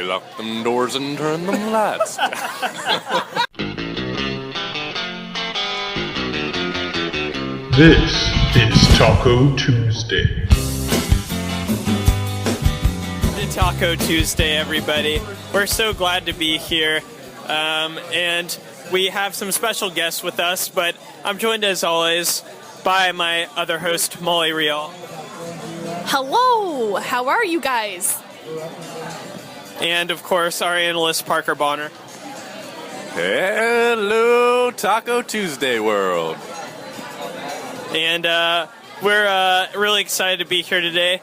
lock them doors and turn them lights. This is Taco Tuesday. Taco Tuesday, everybody. We're so glad to be here, and we have some special guests with us, but I'm joined as always by my other host, Molly Rial. Hello! How are you guys? And of course, our analyst, Parker Bonner. Hello, Taco Tuesday world. And we're really excited to be here today.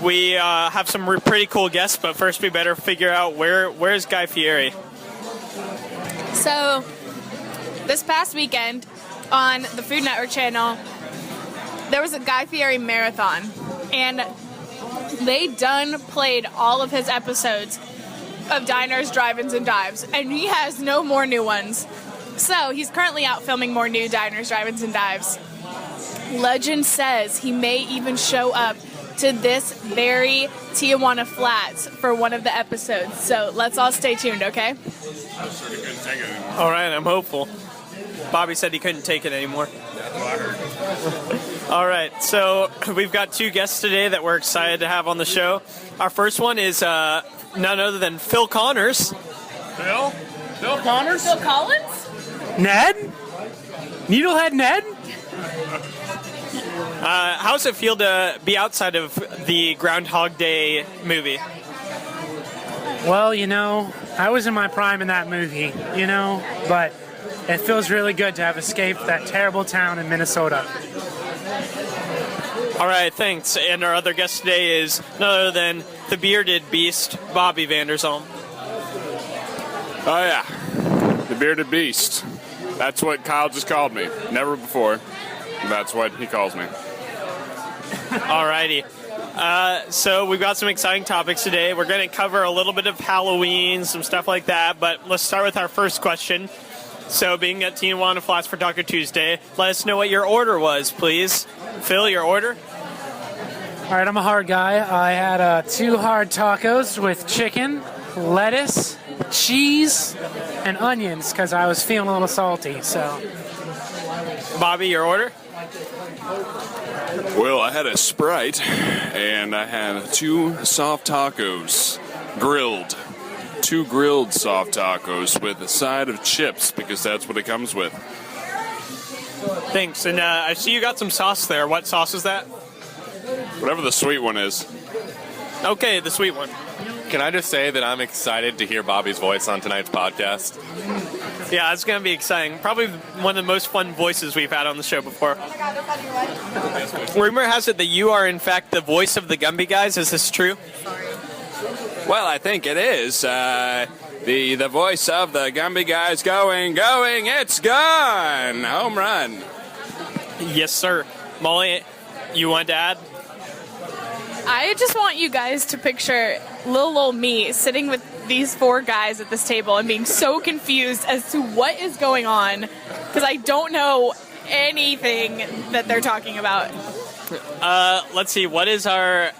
We have some pretty cool guests, but first we better figure out where's Guy Fieri. So, this past weekend on the Food Network channel, there was a Guy Fieri marathon, and they played all of his episodes of Diners, Drive-Ins, and Dives, and he has no more new ones. So, he's currently out filming more new Diners, Drive-Ins, and Dives. Legend says he may even show up to this very Tijuana Flats for one of the episodes. So let's all stay tuned, okay? All right, I'm hopeful. Bobby said he couldn't take it anymore. All right, so we've got two guests today that we're excited to have on the show. Our first one is none other than Phil Connors. Phil Connors? Phil Collins? Ned? Needlehead Ned? How's it feel to be outside of the Groundhog Day movie? Well, I was in my prime in that movie, but it feels really good to have escaped that terrible town in Minnesota. All right, thanks. And our other guest today is none other than the bearded beast, Bobby Vanderzalm. Oh yeah, the bearded beast. That's what Kyle just called me. Never before. That's what he calls me. Alrighty. So we've got some exciting topics today. We're going to cover a little bit of Halloween, some stuff like that, but let's start with our first question. So being at Tijuana Flats for Taco Tuesday, let us know what your order was, please. Phil, your order? All right, I'm a hard guy. I had 2 hard tacos with chicken, lettuce, cheese, and onions because I was feeling a little salty, so... Bobby, your order? Well, I had a Sprite, and I had 2 soft tacos, grilled. 2 grilled soft tacos with a side of chips, because that's what it comes with. Thanks. And I see you got some sauce there. What sauce is that? Whatever the sweet one is. Okay, the sweet one. Can I just say that I'm excited to hear Bobby's voice on tonight's podcast? Yeah, it's going to be exciting. Probably one of the most fun voices we've had on the show before. Rumor has it that you are, in fact, the voice of the Gumby guys. Is this true? Well, I think it is. The voice of the Gumby guys going, it's gone! Home run. Yes, sir. Molly, you want to add? I just want you guys to picture little old me sitting with these 4 guys at this table and being so confused as to what is going on because I don't know anything that they're talking about. Let's see. What is our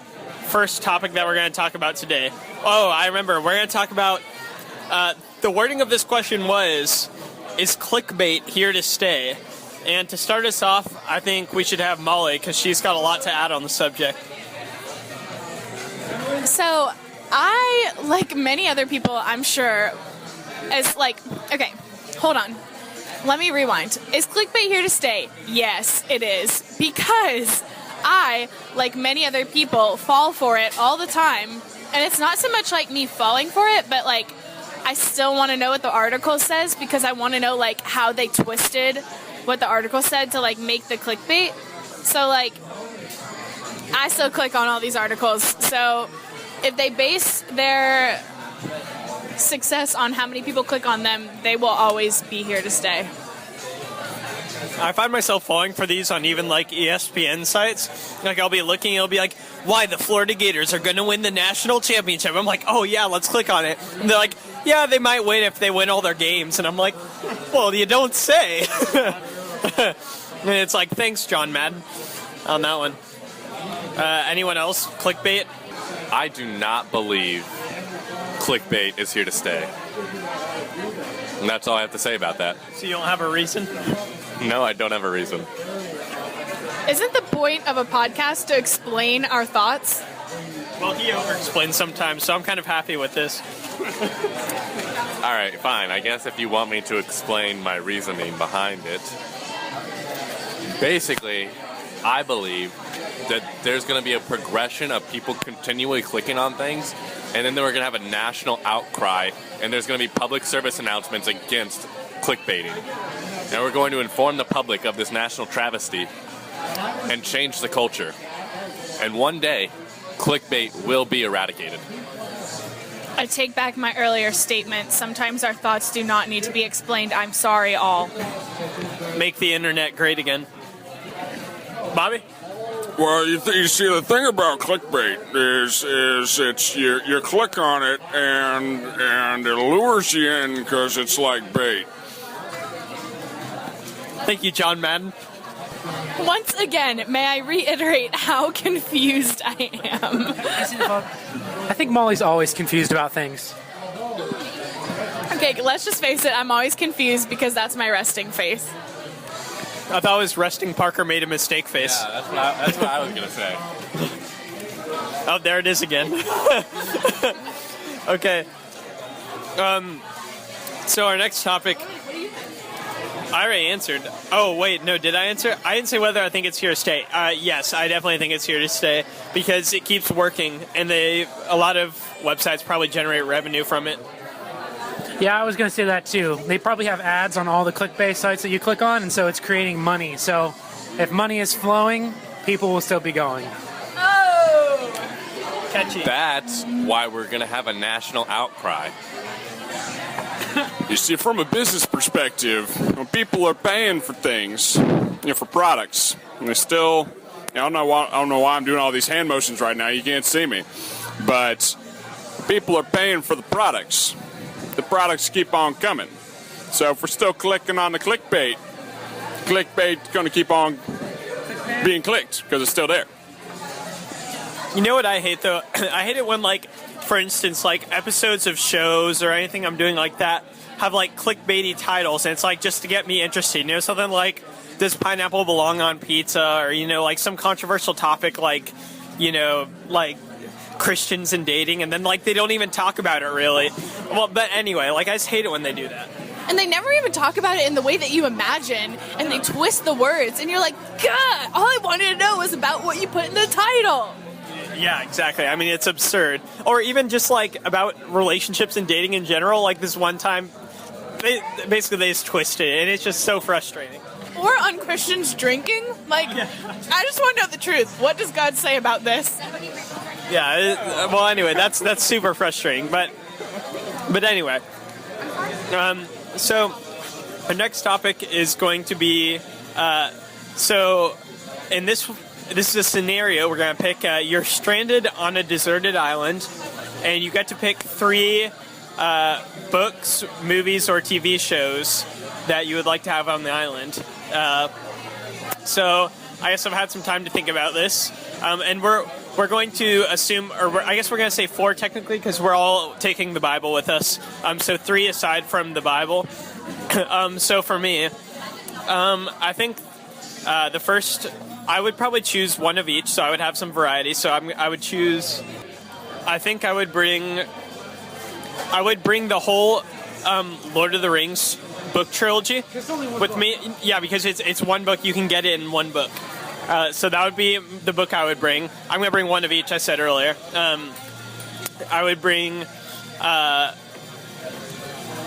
first topic that we're going to talk about today? Oh, I remember. We're going to talk about the wording of this question was, is clickbait here to stay? And to start us off, I think we should have Molly because she's got a lot to add on the subject. So, I, like many other people, I'm sure, okay, hold on. Let me rewind. Is clickbait here to stay? Yes, it is. Because I, like many other people, fall for it all the time. And it's not so much like me falling for it, but I still want to know what the article says because I want to know, how they twisted what the article said to, make the clickbait. So, I still click on all these articles. So if they base their success on how many people click on them, they will always be here to stay. I find myself falling for these on even ESPN sites. I'll be looking, it'll be why the Florida Gators are going to win the national championship. I'm oh yeah, let's click on it. And they're yeah, they might win if they win all their games. And I'm well, you don't say. And it's thanks, John Madden, on that one. Anyone else? Clickbait? I do not believe clickbait is here to stay. And that's all I have to say about that. So you don't have a reason? No, I don't have a reason. Isn't the point of a podcast to explain our thoughts? Well, he over-explains sometimes, so I'm kind of happy with this. All right, fine. I guess if you want me to explain my reasoning behind it. Basically, I believe that there's going to be a progression of people continually clicking on things, and then we're going to have a national outcry, and there's going to be public service announcements against clickbaiting. And we're going to inform the public of this national travesty and change the culture. And one day, clickbait will be eradicated. I take back my earlier statement. Sometimes our thoughts do not need to be explained. I'm sorry, all. Make the internet great again. Bobby? Well, you see, the thing about clickbait is it's you click on it and it lures you in because it's like bait. Thank you, John Madden. Once again, may I reiterate how confused I am? I think Molly's always confused about things. Okay, let's just face it. I'm always confused because that's my resting face. I thought it was resting Parker made a mistake face. Yeah, that's what I was going to say. Oh, there it is again. Okay. So our next topic, I already answered. Oh, wait, no, did I answer? I didn't say whether I think it's here to stay. Yes, I definitely think it's here to stay because it keeps working, and a lot of websites probably generate revenue from it. Yeah, I was going to say that too. They probably have ads on all the clickbait sites that you click on, and so it's creating money. So if money is flowing, people will still be going. Oh! Catchy. That's why we're going to have a national outcry. You see, from a business perspective, when people are paying for things, for products, and they still, I don't know why I'm doing all these hand motions right now. You can't see me, but people are paying for the products. The products keep on coming. So if we're still clicking on the clickbait's going to keep on being clicked because it's still there. You know what I hate, though? I hate it when, for instance, episodes of shows or anything I'm doing like that have, clickbaity titles, and it's, just to get me interested. Something like, does pineapple belong on pizza? Or, some controversial topic Christians and dating, and then, they don't even talk about it, really. Well, but anyway, I just hate it when they do that. And they never even talk about it in the way that you imagine, and they twist the words, and you're like, God, all I wanted to know was about what you put in the title. Yeah, exactly. I mean, it's absurd. Or even just, about relationships and dating in general. This one time, they just twisted it, and it's just so frustrating. Or on Christians drinking. I just want to know the truth. What does God say about this? Yeah, well, anyway, that's super frustrating. But anyway. So, our next topic is going to be, so, in this is a scenario we're going to pick. You're stranded on a deserted island, and you get to pick 3 books, movies, or TV shows that you would like to have on the island. So, I guess I've had some time to think about this, and we're going to assume, or I guess we're going to say 4 technically, because we're all taking the Bible with us. So 3 aside from the Bible. So for me, I think the first, I would probably choose one of each, so I would have some variety. So I would choose, I think I would bring the whole Lord of the Rings book trilogy with me. Yeah, because it's one book, you can get it in one book. So that would be the book I would bring. I'm going to bring one of each, I said earlier. I would bring...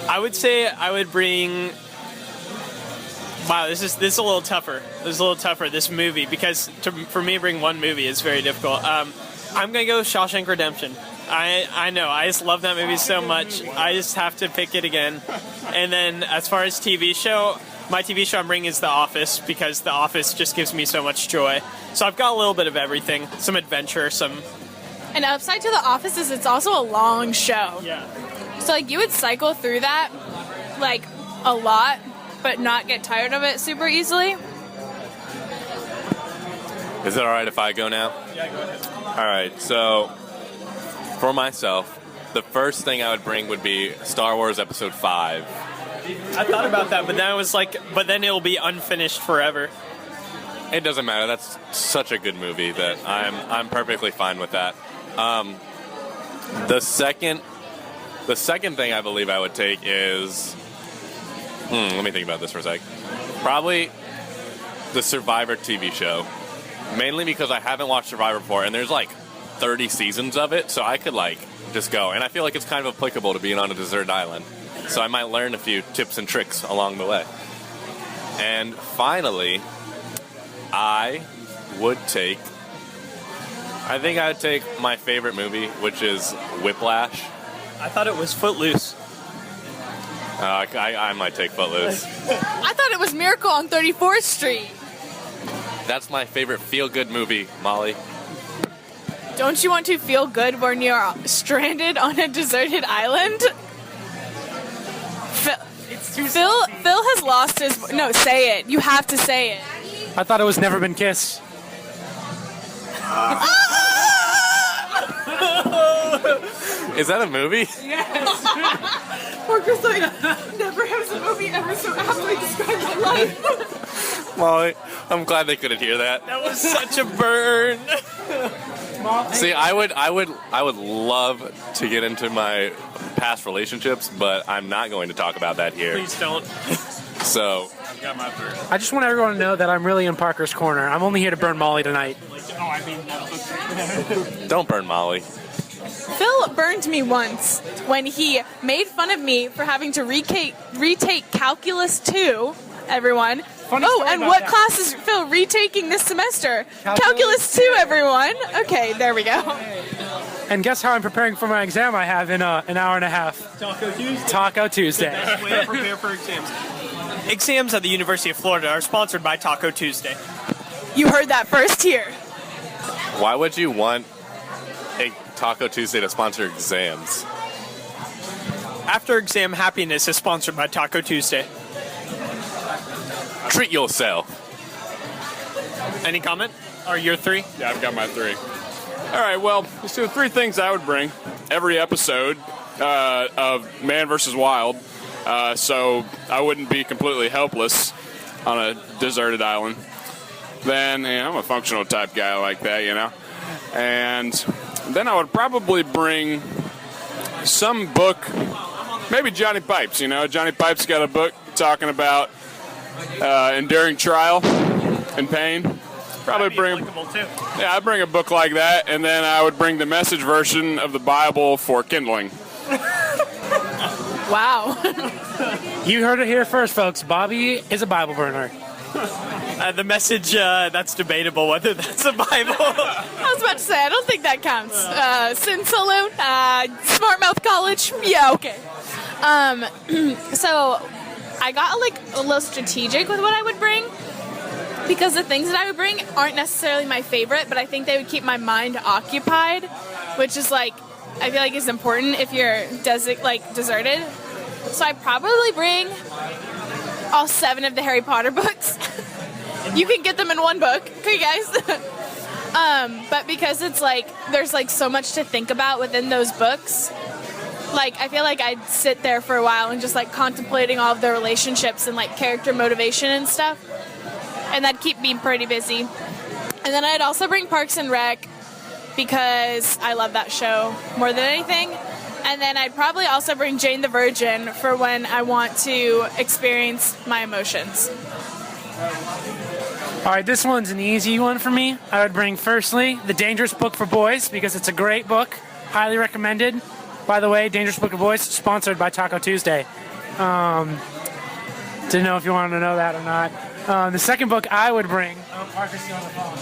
I would say I would bring... Wow, this is a little tougher. This movie, because for me to bring one movie is very difficult. I'm going to go with Shawshank Redemption. I know, I just love that movie so much. I just have to pick it again. And then as far as TV show... My TV show I'm bringing is The Office, because The Office just gives me so much joy. So I've got a little bit of everything. Some adventure, some... An upside to The Office is it's also a long show. Yeah. So, you would cycle through that, a lot, but not get tired of it super easily. Is it all right if I go now? Yeah, go ahead. All right, so for myself, the first thing I would bring would be Star Wars Episode 5. I thought about that, but then I was like, but then it'll be unfinished forever. It doesn't matter. That's such a good movie that I'm perfectly fine with that. The second thing I believe I would take is, let me think about this for a sec. Probably the Survivor TV show, mainly because I haven't watched Survivor before, and there's like 30 seasons of it, so I could like just go, and I feel like it's kind of applicable to being on a deserted island. So I might learn a few tips and tricks along the way. And finally, I think I would take my favorite movie, which is Whiplash. I thought it was Footloose. I might take Footloose. I thought it was Miracle on 34th Street. That's my favorite feel-good movie, Molly. Don't you want to feel good when you're stranded on a deserted island? Phil has lost his... No, say it. You have to say it. I thought it was Never Been Kissed. Is that a movie? Yes. Parker's like, never has a movie ever so aptly described my life. Molly, I'm glad they couldn't hear that. That was such a burn. See, I would love to get into my past relationships, but I'm not going to talk about that here. Please don't. So, I just want everyone to know that I'm really in Parker's corner. I'm only here to burn Molly tonight. don't burn Molly. Phil burned me once when he made fun of me for having to retake Calculus 2, everyone. Funny story and about what that. class is Phil retaking this semester? Calculus 2, everyone. Okay, there we go. And guess how I'm preparing for my exam I have in an hour and a half? Taco Tuesday. Way to prepare for exams. Exams at the University of Florida are sponsored by Taco Tuesday. You heard that first here. Why would you want a Taco Tuesday to sponsor exams? After Exam Happiness is sponsored by Taco Tuesday. Treat yourself. Any comment? Or your three? Yeah, I've got my three. All right, well, so the three things I would bring every episode of Man vs. Wild, so I wouldn't be completely helpless on a deserted island. Then, I'm a functional type guy like that, And then I would probably bring some book, maybe Johnny Pipes, Johnny Pipes got a book talking about enduring trial and pain. Probably bring, I'd bring a book like that, and then I would bring the Message version of the Bible for kindling. Wow. You heard it here first, folks. Bobby is a Bible burner. The Message, that's debatable whether that's a Bible. I was about to say, I don't think that counts. Sin Saloon, Smart Mouth College, yeah, okay. So I got a little strategic with what I would bring, because the things that I would bring aren't necessarily my favorite, but I think they would keep my mind occupied, which is I feel like is important if you're deserted. So I probably bring all 7 of the Harry Potter books. You can get them in one book, okay, guys? But because it's there's so much to think about within those books. I feel like I'd sit there for a while and just contemplating all of the relationships and character motivation and stuff. And that'd keep me pretty busy. And then I'd also bring Parks and Rec because I love that show more than anything. And then I'd probably also bring Jane the Virgin for when I want to experience my emotions. All right, this one's an easy one for me. I would bring, firstly, The Dangerous Book for Boys because it's a great book. Highly recommended. By the way, Dangerous Book for Boys, sponsored by Taco Tuesday. Didn't know if you wanted to know that or not. The second book I would bring... Oh, Parker's still on the phone.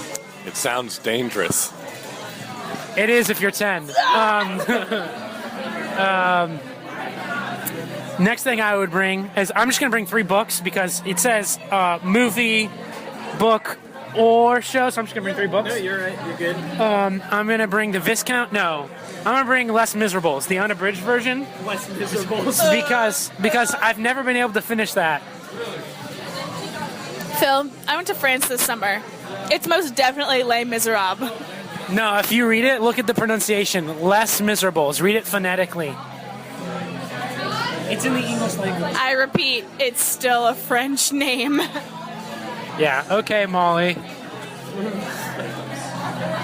It sounds dangerous. It is if you're 10. Next thing I would bring is... I'm just going to bring 3 books because it says movie, book, or show, so I'm just going to bring 3 books. No, you're right. You're good. I'm going to bring The Viscount... No. I'm going to bring Les Miserables, the unabridged version. Les Miserables. Because I've never been able to finish that. Phil, I went to France this summer. It's most definitely Les Miserables. No, if you read it, look at the pronunciation. Les Miserables. Read it phonetically. It's in the English language. I repeat, it's still a French name. Yeah, okay, Molly.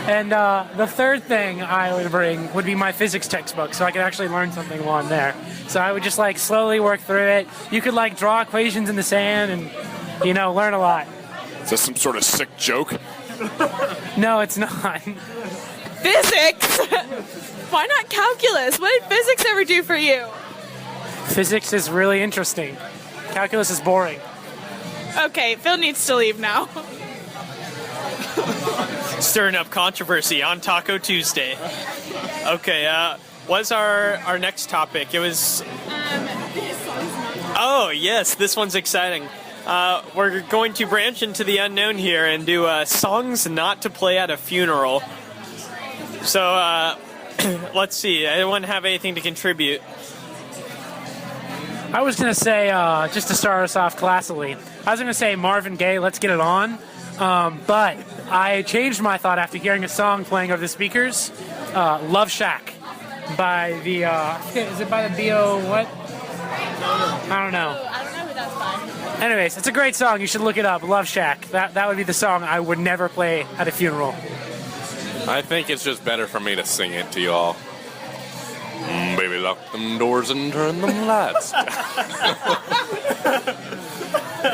And the third thing I would bring would be my physics textbook, so I could actually learn something while I'm there. So I would just like slowly work through it. You could like draw equations in the sand and, you know, learn a lot. Is this some sort of sick joke? No, it's not. Physics? Why not calculus? What did physics ever do for you? Physics is really interesting. Calculus is boring. Okay, Phil needs to leave now. Stirring up controversy on Taco Tuesday. Okay, what's our next topic? It was... Oh, yes, this one's exciting. We're going to branch into the unknown here and do songs not to play at a funeral. So, let's see. Anyone have anything to contribute? I was going to say, just to start us off classically, I was going to say Marvin Gaye, Let's Get It On. But I changed my thought after hearing a song playing over the speakers, Love Shack by the, is it by the B.O. what? I don't know. I don't know who that's by. Anyways, it's a great song. You should look it up, Love Shack. That would be the song I would never play at a funeral. I think it's just better for me to sing it to you all. Baby, lock them doors and turn them lights.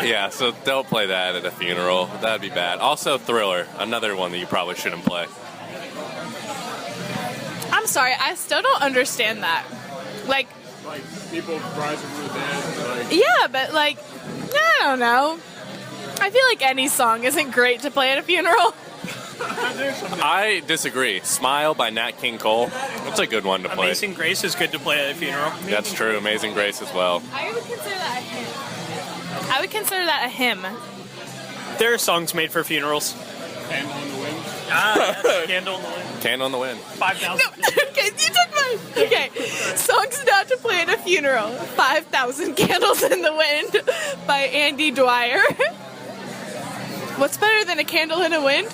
Yeah, so don't play that at a funeral. That'd be bad. Also, Thriller, another one that you probably shouldn't play. I'm sorry, I still don't understand that. Like People rising from the dead. yeah, but like, I don't know. I feel like any song isn't great to play at a funeral. I disagree. Smile by Nat King Cole. That's a good one to play. Amazing Grace is good to play at a funeral. That's true. Amazing Grace as well. I would consider that a hymn. I would consider that a hymn. There are songs made for funerals. Candle in the wind. Yes, Candle in the Wind. Candle in the Wind. 5,000. Okay, you took mine. Okay, songs not to play at a funeral. 5,000 Candles in the Wind by Andy Dwyer. What's better than a candle in a wind?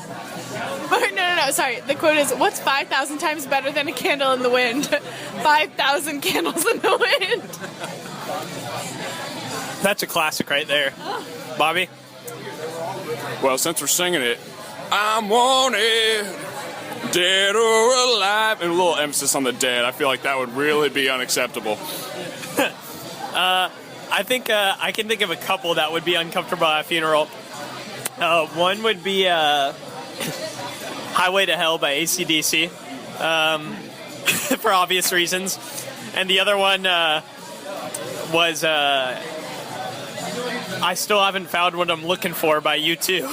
No, sorry. The quote is, what's 5,000 times better than a candle in the wind? 5,000 candles in the wind. That's a classic right there. Bobby? Well, since we're singing it, I'm wanted, dead or alive, and a little emphasis on the dead. I feel like that would really be unacceptable. I think I can think of a couple that would be uncomfortable at a funeral. One would be Highway to Hell by AC/DC, for obvious reasons. And the other one was I Still Haven't Found What I'm Looking For by U2.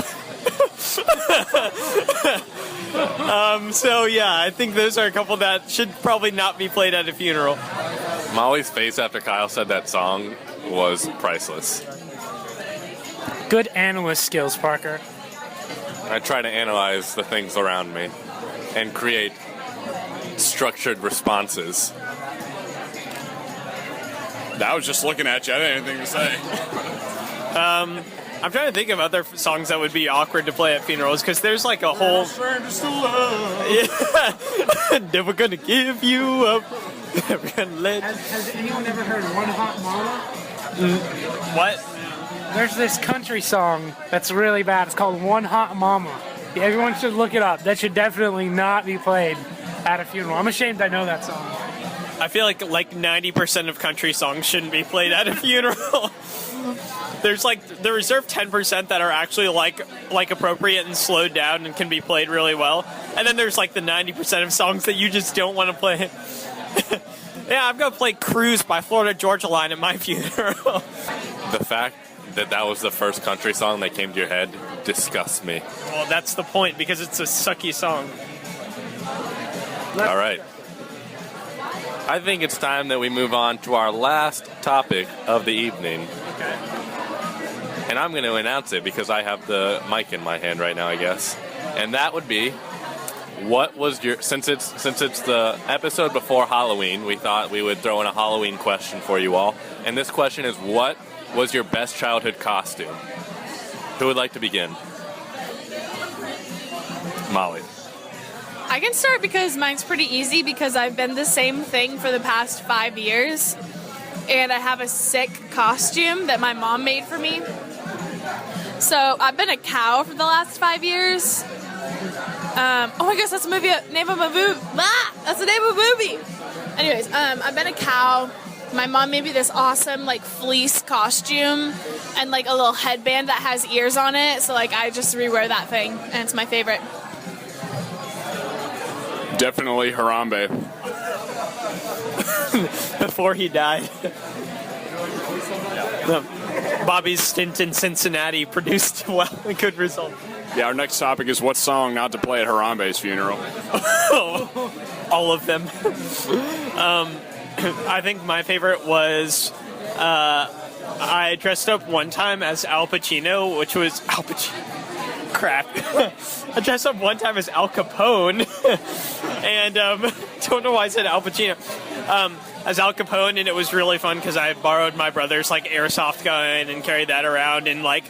So yeah, I think those are a couple that should probably not be played at a funeral. Molly's face after Kyle said that song was priceless. Good analyst skills, Parker. I try to analyze the things around me and create structured responses. I was just looking at you. I didn't have anything to say. I'm trying to think of other songs that would be awkward to play at funerals, because there's like a whole... Yeah. Never gonna give you up. Never gonna let... Has anyone ever heard One Hot Mama? What? There's this country song that's really bad. It's called One Hot Mama. Yeah, everyone should look it up. That should definitely not be played at a funeral. I'm ashamed I know that song. I feel like 90% of country songs shouldn't be played at a funeral. There's like the reserved 10% that are actually like appropriate and slowed down and can be played really well. And then there's like the 90% of songs that you just don't want to play. Yeah, I'm going to play Cruise by Florida Georgia Line at my funeral. The fact that was the first country song that came to your head disgusts me. Well, that's the point, because it's a sucky song. All right. I think it's time that we move on to our last topic of the evening. Okay. And I'm going to announce it because I have the mic in my hand right now, I guess. And that would be, what was your... Since it's the episode before Halloween, we thought we would throw in a Halloween question for you all. And this question is, what was your best childhood costume? Who would like to begin? Molly. I I can start because mine's pretty easy because I've been the same thing for the past 5 years. And I have a sick costume that my mom made for me. So I've been a cow for the last 5 years. Oh my gosh, that's the movie. Name of a movie. Ah, that's the name of a movie. Anyways, I've been a cow. My mom made me this awesome like fleece costume and like a little headband that has ears on it. So like I just rewear that thing, and it's my favorite. Definitely Harambe. Before he died. Bobby's stint in Cincinnati produced a good result. Yeah, our next topic is what song not to play at Harambe's funeral. All of them. I think my favorite was I dressed up one time as Al Pacino, which was Al Pacino. Crap. I dressed up one time as Al Capone, and don't know why I said Al Pacino. As Al Capone, and it was really fun because I borrowed my brother's like airsoft gun and carried that around and like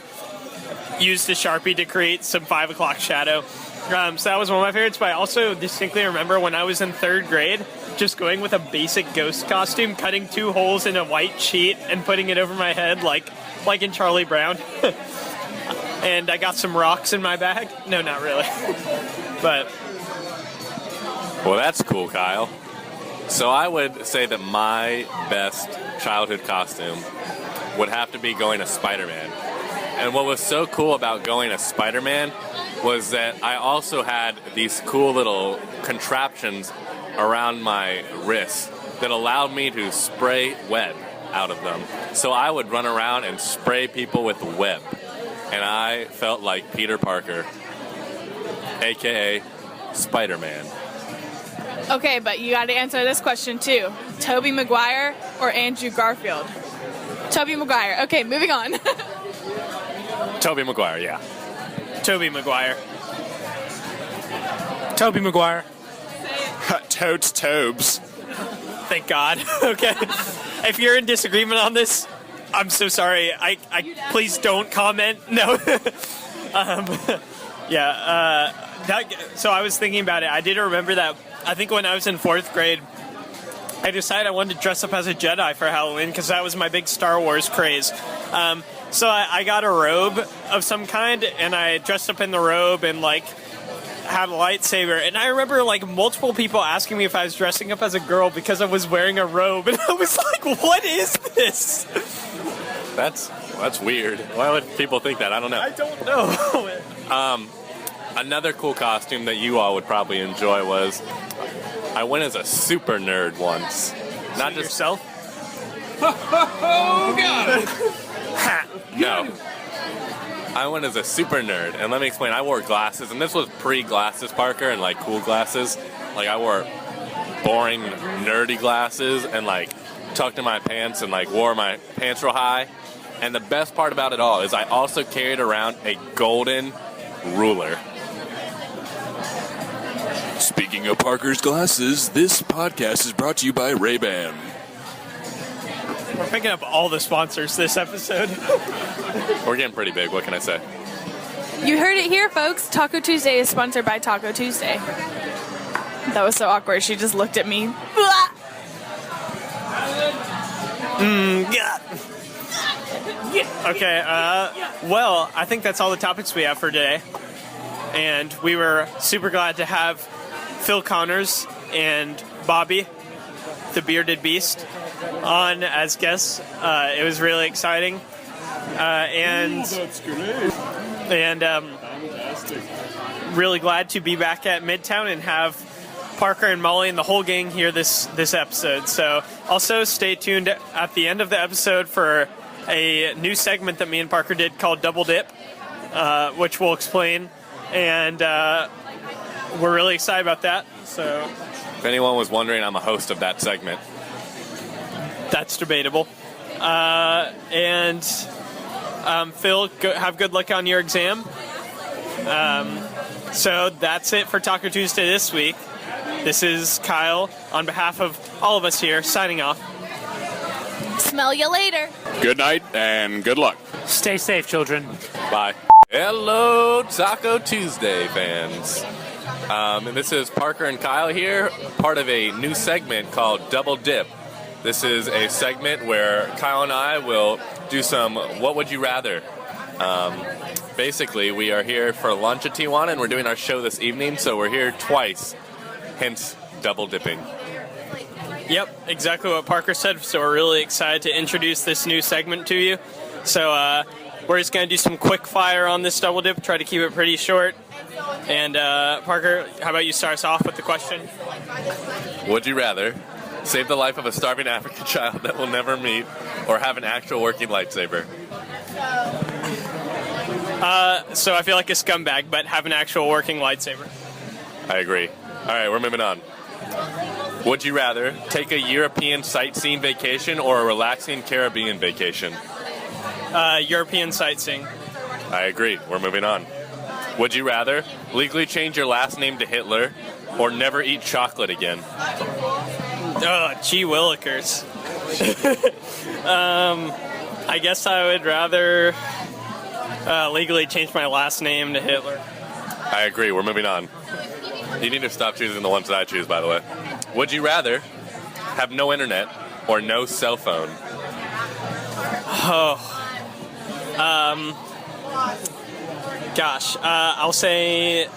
used a Sharpie to create some 5 o'clock shadow. So that was one of my favorites, but I also distinctly remember when I was in 3rd grade just going with a basic ghost costume, cutting 2 holes in a white sheet and putting it over my head like in Charlie Brown. And I got some rocks in my bag. No, not really. But Well, that's cool, Kyle. So I would say that my best childhood costume would have to be going as Spider-Man. And what was so cool about going as Spider-Man was that I also had these cool little contraptions around my wrists that allowed me to spray web out of them. So I would run around and spray people with web. And I felt like Peter Parker, a.k.a. Spider-Man. Okay, but you got to answer this question too. Tobey Maguire or Andrew Garfield? Tobey Maguire. Okay, moving on. Tobey Maguire, yeah. Tobey Maguire. Tobey Maguire. Totes Tobes. Thank God. Okay. If you're in disagreement on this, I'm so sorry. I please don't comment. No. So I was thinking about it. I did remember that. I think when I was in 4th grade, I decided I wanted to dress up as a Jedi for Halloween because that was my big Star Wars craze. So I got a robe of some kind, and I dressed up in the robe and like had a lightsaber. And I remember like multiple people asking me if I was dressing up as a girl because I was wearing a robe, and I was like, "What is this?" That's weird. Why would people think that? I don't know. I don't know. Another cool costume that you all would probably enjoy was I went as a super nerd once. Not just yourself. Oh, God. No. I went as a super nerd, and let me explain. I wore glasses, and this was pre-glasses, Parker, and like cool glasses. Like I wore boring, nerdy glasses, and like tucked in my pants, and like wore my pants real high. And the best part about it all is I also carried around a golden ruler. Speaking of Parker's glasses, this podcast is brought to you by Ray-Ban. We're picking up all the sponsors this episode. We're getting pretty big, what can I say? You heard it here, folks. Taco Tuesday is sponsored by Taco Tuesday. That was so awkward. She just looked at me. Yeah. Okay, well, I think that's all the topics we have for today. And we were super glad to have Phil Connors and Bobby, the bearded beast, on as guests. It was really exciting. That's great. And Fantastic. really glad to be back at Midtown and have Parker and Molly and the whole gang here this episode. So also stay tuned at the end of the episode for a new segment that me and Parker did called Double Dip, which we'll explain. And we're really excited about that. So If anyone was wondering, I'm a host of that segment. that's debatable. Phil, have good luck on your exam. So that's it for Taco Tuesday this week. This is Kyle, on behalf of all of us here, signing off. Smell you later. Good night and good luck. Stay safe, children. Bye. Hello, Taco Tuesday fans. And this is Parker and Kyle here, part of a new segment called Double Dip. This is a segment where Kyle and I will do some What Would You Rather. Basically, we are here for lunch at Tijuana, and we're doing our show this evening, so we're here twice, hence double dipping. Yep, exactly what Parker said. So we're really excited to introduce this new segment to you. So we're just going to do some quick fire on this double dip, try to keep it pretty short. And Parker, how about you start us off with the question? Would you rather save the life of a starving African child that will never meet, or have an actual working lightsaber? So I feel like a scumbag, but have an actual working lightsaber. I agree. All right, we're moving on. Would you rather take a European sightseeing vacation or a relaxing Caribbean vacation? European sightseeing. I agree. We're moving on. Would you rather legally change your last name to Hitler or never eat chocolate again? Oh, gee willikers. I guess I would rather legally change my last name to Hitler. I agree. We're moving on. You need to stop choosing the ones that I choose, by the way. Would you rather have no internet or no cell phone? Gosh, I'll say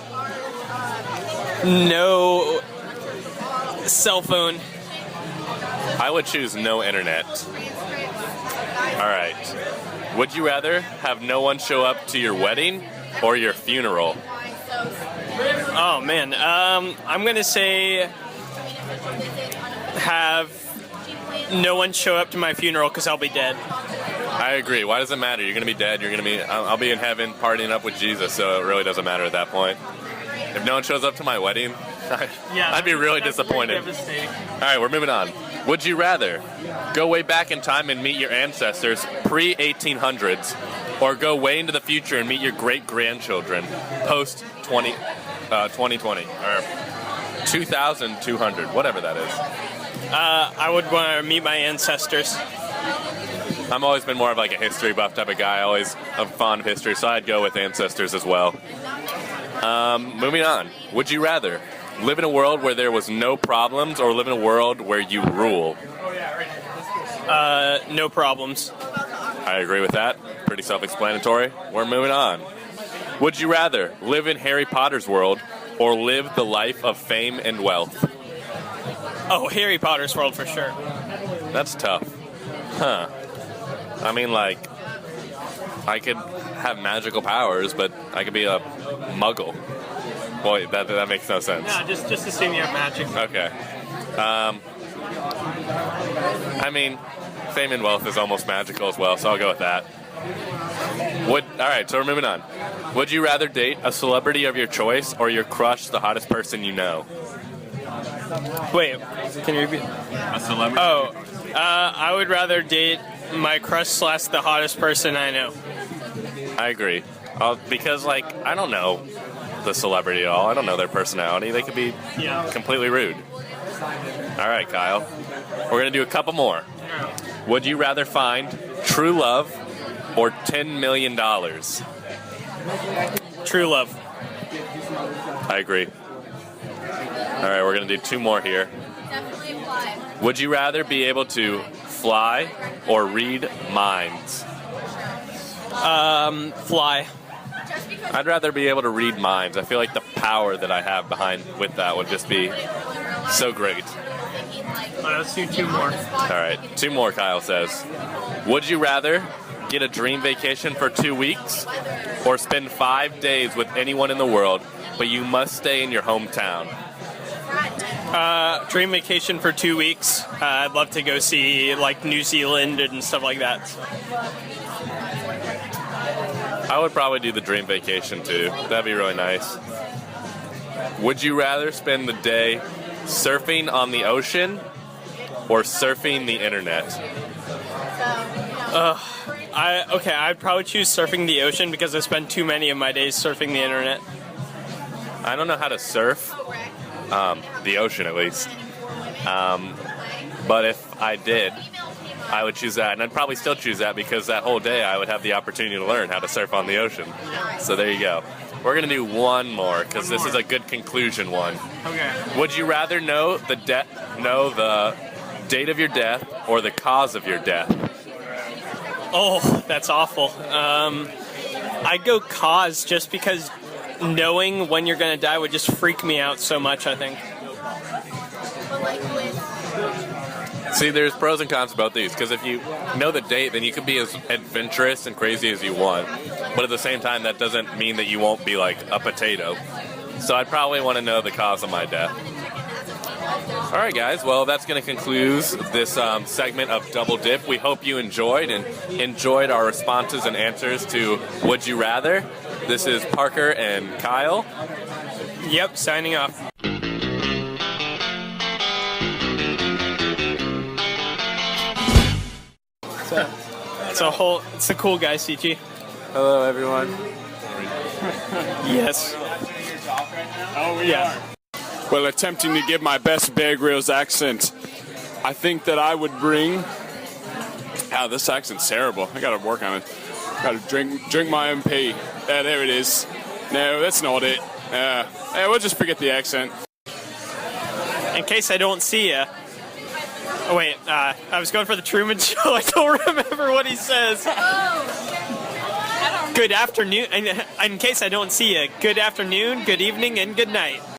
no cell phone. I would choose no internet. All right. Would you rather have no one show up to your wedding or your funeral? Oh man, I'm gonna say have no one show up to my funeral because I'll be dead. I agree. Why does it matter? You're gonna be dead. I'll be in heaven partying up with Jesus, so it really doesn't matter at that point. If no one shows up to my wedding, I'd be really disappointed. All right, we're moving on. Would you rather go way back in time and meet your ancestors pre-1800s, or go way into the future and meet your great-grandchildren post-2020, or 2200, whatever that is? I would want to meet my ancestors. I've always been more of like a history buff type of guy. Always fond of history, so I'd go with ancestors as well. Moving on. Would you rather live in a world where there was no problems or live in a world where you rule? No problems. I agree with that. Pretty self-explanatory. We're moving on. Would you rather live in Harry Potter's world or live the life of fame and wealth? Oh, Harry Potter's world for sure. That's tough. Huh. I mean, like, I could have magical powers, but I could be a muggle. Boy, that makes no sense. No, just assume you have magic. Okay. I mean, fame and wealth is almost magical as well, so I'll go with that. All right, so we're moving on. Would you rather date a celebrity of your choice or your crush, the hottest person you know? Wait, can you repeat? A celebrity? Oh, I would rather date my crush / the hottest person I know. I agree. Because, like, I don't know the celebrity at all. I don't know their personality. They could be completely rude. All right, Kyle. We're going to do a couple more. Would you rather find true love or $10 million? True love. I agree. All right, we're going to do two more here. Would you rather be able to fly or read minds? Fly. I'd rather be able to read minds. I feel like the power that I have with that would just be so great. Let's do two more. All right, two more, Kyle says. Would you rather get a dream vacation for 2 weeks or spend 5 days with anyone in the world, but you must stay in your hometown? Dream vacation for 2 weeks. I'd love to go see like New Zealand and stuff like that. I would probably do the dream vacation too. That'd be really nice. Would you rather spend the day surfing on the ocean or surfing the internet? I'd probably choose surfing the ocean because I spend too many of my days surfing the internet. I don't know how to surf. The ocean, at least. But if I did, I would choose that. And I'd probably still choose that because that whole day I would have the opportunity to learn how to surf on the ocean. So there you go. We're gonna do one more because this is a good conclusion one. Okay. Would you rather know the date of your death or the cause of your death? Oh, that's awful. I'd go cause just because knowing when you're going to die would just freak me out so much, I think. See, there's pros and cons about these, because if you know the date, then you can be as adventurous and crazy as you want. But at the same time, that doesn't mean that you won't be like a potato. So I'd probably want to know the cause of my death. All right, guys. Well, that's going to conclude this segment of Double Dip. We hope you enjoyed our responses and answers to Would You Rather. This is Parker and Kyle. Yep, signing off. It's a cool guy, CG. Hello, everyone. Yes. Oh, we are. Well, attempting to give my best Bear Grylls accent, I think that I would bring... this accent's terrible. I gotta work on it. Gotta drink my MP. There it is. No, that's not it. We'll just forget the accent. In case I don't see you. Oh, wait. I was going for the Truman Show. I don't remember what he says. Good afternoon. In case I don't see you, good afternoon, good evening, and good night.